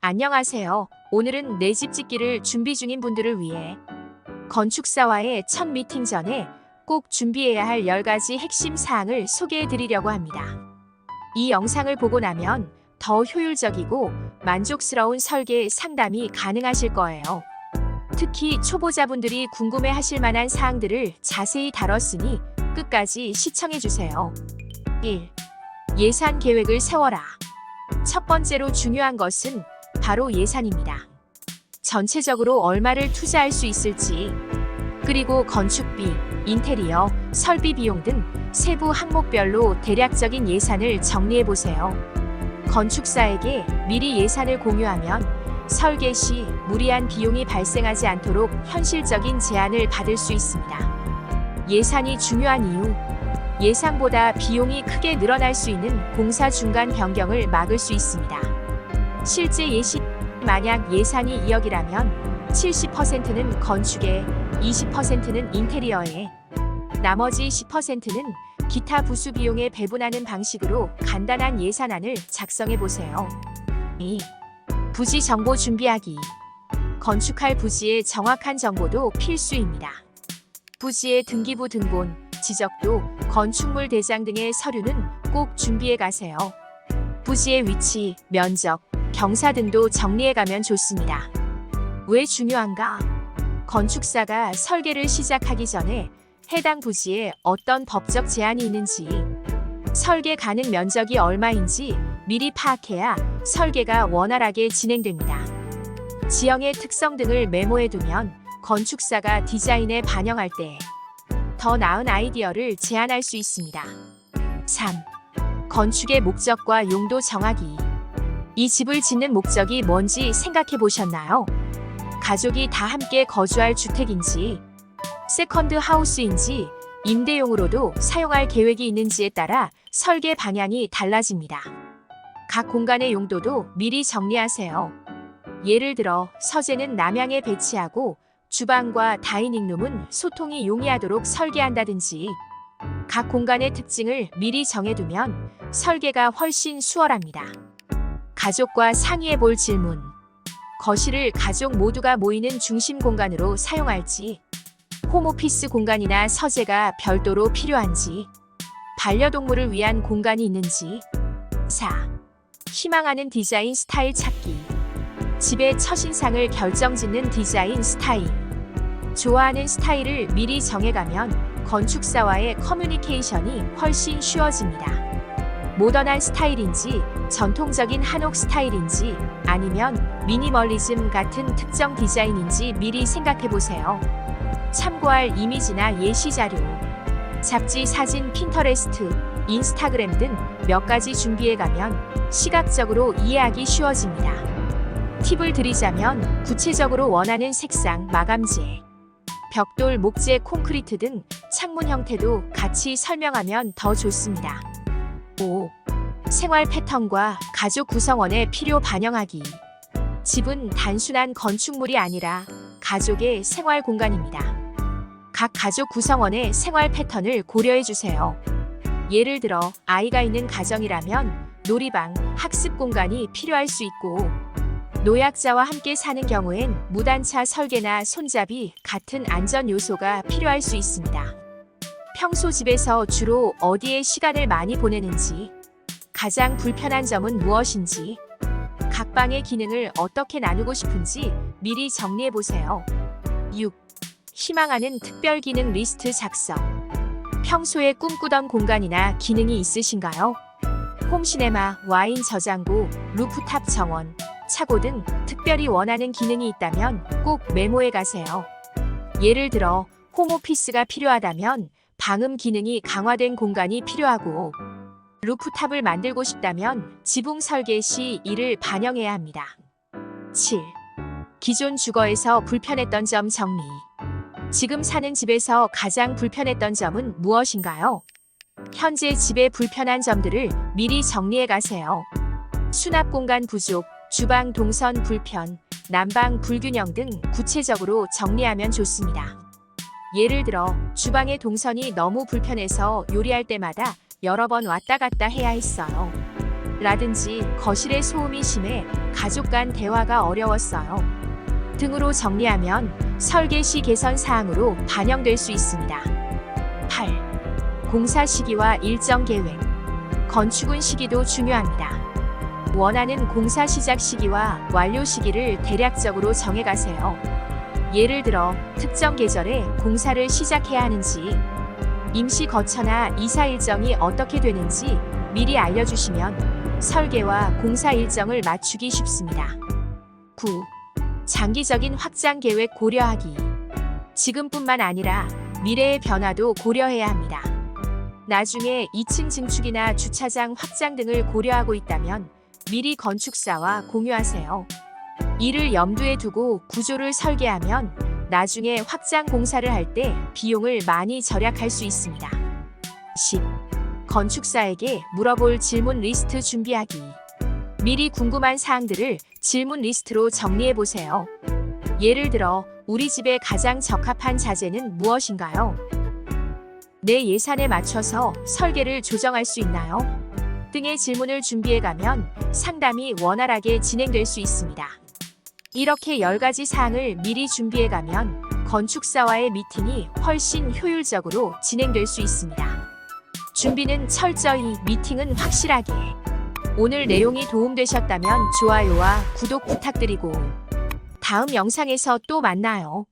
안녕하세요. 오늘은 내 집 짓기를 준비 중인 분들을 위해 건축사와의 첫 미팅 전에 꼭 준비해야 할 10가지 핵심 사항을 소개해 드리려고 합니다. 이 영상을 보고 나면 더 효율적이고 만족스러운 설계 상담이 가능하실 거예요. 특히 초보자분들이 궁금해 하실 만한 사항들을 자세히 다뤘으니 끝까지 시청해 주세요. 1. 예산 계획을 세워라. 첫 번째로 중요한 것은 바로 예산입니다. 전체적으로 얼마를 투자할 수 있을지, 그리고 건축비, 인테리어, 설비 비용 등 세부 항목별로 대략적인 예산을 정리해 보세요. 건축사에게 미리 예산을 공유하면 설계 시 무리한 비용이 발생하지 않도록 현실적인 제안을 받을 수 있습니다. 예산이 중요한 이유, 예상보다 비용이 크게 늘어날 수 있는 공사 중간 변경을 막을 수 있습니다. 실제 예시, 만약 예산이 2억이라면 70%는 건축에, 20%는 인테리어에, 나머지 10%는 기타 부수 비용에 배분하는 방식으로 간단한 예산안을 작성해 보세요. 2. 부지 정보 준비하기. 건축할 부지의 정확한 정보도 필수입니다. 부지의 등기부 등본, 지적도, 건축물 대장 등의 서류는 꼭 준비해 가세요. 부지의 위치, 면적, 경사 등도 정리해 가면 좋습니다. 왜 중요한가? 건축사가 설계를 시작하기 전에 해당 부지에 어떤 법적 제한이 있는지, 설계 가능 면적이 얼마인지 미리 파악해야 설계가 원활하게 진행됩니다. 지형의 특성 등을 메모해 두면 건축사가 디자인에 반영할 때 더 나은 아이디어를 제안할 수 있습니다. 3. 건축의 목적과 용도 정하기. 이 집을 짓는 목적이 뭔지 생각해 보셨나요? 가족이 다 함께 거주할 주택인지, 세컨드 하우스인지, 임대용으로도 사용할 계획이 있는지에 따라 설계 방향이 달라집니다. 각 공간의 용도도 미리 정리하세요. 예를 들어 서재는 남향에 배치하고 주방과 다이닝룸은 소통이 용이하도록 설계한다든지, 각 공간의 특징을 미리 정해두면 설계가 훨씬 수월합니다. 가족과 상의해 볼 질문. 거실을 가족 모두가 모이는 중심 공간으로 사용할지, 홈오피스 공간이나 서재가 별도로 필요한지, 반려동물을 위한 공간이 있는지. 4. 희망하는 디자인 스타일 찾기. 집의 첫인상을 결정짓는 디자인 스타일. 좋아하는 스타일을 미리 정해가면 건축사와의 커뮤니케이션이 훨씬 쉬워집니다. 모던한 스타일인지, 전통적인 한옥 스타일인지, 아니면 미니멀리즘 같은 특정 디자인인지 미리 생각해 보세요. 참고할 이미지나 예시 자료, 잡지, 사진, 핀터레스트, 인스타그램 등 몇 가지 준비해 가면 시각적으로 이해하기 쉬워집니다. 팁을 드리자면 구체적으로 원하는 색상, 마감재, 벽돌, 목재, 콘크리트 등 창문 형태도 같이 설명하면 더 좋습니다. 5. 생활 패턴과 가족 구성원의 필요 반영하기. 집은 단순한 건축물이 아니라 가족의 생활 공간입니다. 각 가족 구성원의 생활 패턴을 고려해 주세요. 예를 들어 아이가 있는 가정이라면 놀이방, 학습 공간이 필요할 수 있고, 노약자와 함께 사는 경우엔 무단차 설계나 손잡이 같은 안전 요소가 필요할 수 있습니다. 평소 집에서 주로 어디에 시간을 많이 보내는지, 가장 불편한 점은 무엇인지, 각 방의 기능을 어떻게 나누고 싶은지 미리 정리해 보세요. 6. 희망하는 특별 기능 리스트 작성. 평소에 꿈꾸던 공간이나 기능이 있으신가요? 홈시네마, 와인 저장고, 루프탑 정원, 차고 등 특별히 원하는 기능이 있다면 꼭 메모해 가세요. 예를 들어 홈오피스가 필요하다면 방음 기능이 강화된 공간이 필요하고, 루프탑을 만들고 싶다면 지붕 설계 시 이를 반영해야 합니다. 7. 기존 주거에서 불편했던 점 정리. 지금 사는 집에서 가장 불편했던 점은 무엇인가요? 현재 집의 불편한 점들을 미리 정리해 가세요. 수납 공간 부족, 주방 동선 불편, 난방 불균형 등 구체적으로 정리하면 좋습니다. 예를 들어 주방의 동선이 너무 불편해서 요리할 때마다 여러 번 왔다 갔다 해야 했어요. 라든지 거실에 소음이 심해 가족 간 대화가 어려웠어요. 등으로 정리하면 설계 시 개선 사항으로 반영될 수 있습니다. 8. 공사 시기와 일정 계획. 건축은 시기도 중요합니다. 원하는 공사 시작 시기와 완료 시기를 대략적으로 정해가세요. 예를 들어 특정 계절에 공사를 시작해야 하는지, 임시 거처나 이사 일정이 어떻게 되는지 미리 알려주시면 설계와 공사 일정을 맞추기 쉽습니다. 9. 장기적인 확장 계획 고려하기. 지금뿐만 아니라 미래의 변화도 고려해야 합니다. 나중에 2층 증축이나 주차장 확장 등을 고려하고 있다면 미리 건축사와 공유하세요. 이를 염두에 두고 구조를 설계하면 나중에 확장 공사를 할 때 비용을 많이 절약할 수 있습니다. 10. 건축사에게 물어볼 질문 리스트 준비하기. 미리 궁금한 사항들을 질문 리스트로 정리해 보세요. 예를 들어, 우리 집에 가장 적합한 자재는 무엇인가요? 내 예산에 맞춰서 설계를 조정할 수 있나요? 등의 질문을 준비해 가면 상담이 원활하게 진행될 수 있습니다. 이렇게 10가지 사항을 미리 준비해 가면 건축사와의 미팅이 훨씬 효율적으로 진행될 수 있습니다. 준비는 철저히, 미팅은 확실하게. 오늘 내용이 도움되셨다면 좋아요와 구독 부탁드리고 다음 영상에서 또 만나요.